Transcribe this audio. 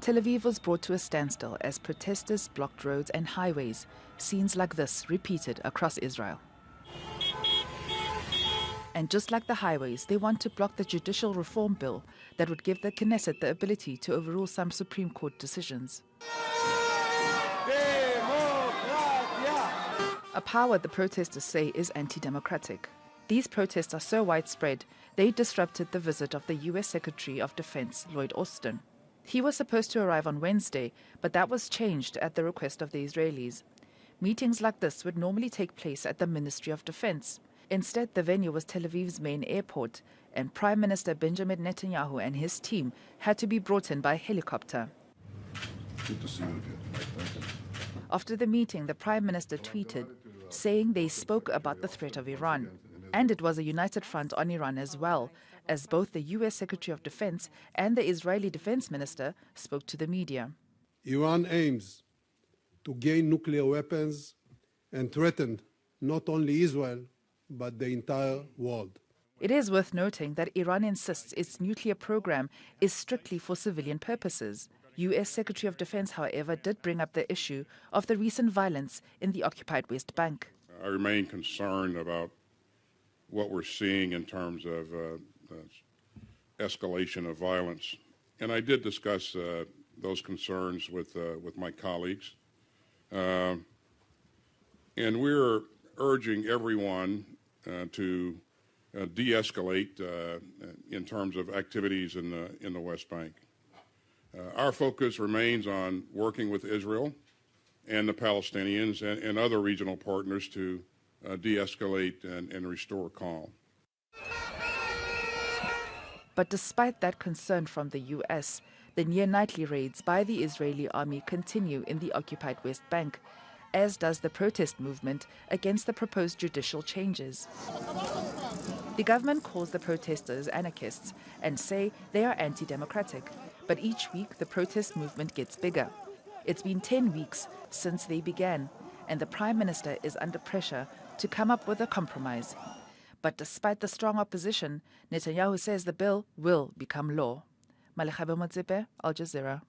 Tel Aviv was brought to a standstill as protesters blocked roads and highways, scenes like this repeated across Israel. And just like the highways, they want to block the judicial reform bill that would give the Knesset the ability to overrule some Supreme Court decisions. A power the protesters say is anti-democratic. These protests are so widespread, they disrupted the visit of the U.S. Secretary of Defense, Lloyd. He was supposed to arrive on Wednesday, but that was changed at the request of the Israelis. Meetings like this would normally take place at the Ministry of Defense. Instead, the venue was Tel Aviv's main airport, and Prime Minister Benjamin Netanyahu and his team had to be brought in by helicopter. Good to see you again. After the meeting, the Prime Minister tweeted, saying they spoke about the threat of Iran. And it was a united front on Iran as well, as both the U.S. Secretary of Defense and the Israeli Defense Minister spoke to the media. Iran aims to gain nuclear weapons and threaten not only Israel, but the entire world. It is worth noting that Iran insists its nuclear program is strictly for civilian purposes. U.S. Secretary of Defense, however, did bring up the issue of the recent violence in the occupied West Bank. I remain concerned about what we're seeing in terms of escalation of violence. And I did discuss those concerns with my colleagues. And we're urging everyone to de-escalate in terms of activities in the West Bank. Our focus remains on working with Israel and the Palestinians and other regional partners to de-escalate and restore calm. But despite that concern from the U.S., the near-nightly raids by the Israeli army continue in the occupied West Bank, as does the protest movement against the proposed judicial changes. The government calls the protesters anarchists and say they are anti-democratic. But each week, the protest movement gets bigger. It's been 10 weeks since they began, and the Prime Minister is under pressure to come up with a compromise. But despite the strong opposition, Netanyahu says the bill will become law. Mmalegabe, Motsepe, Al Jazeera.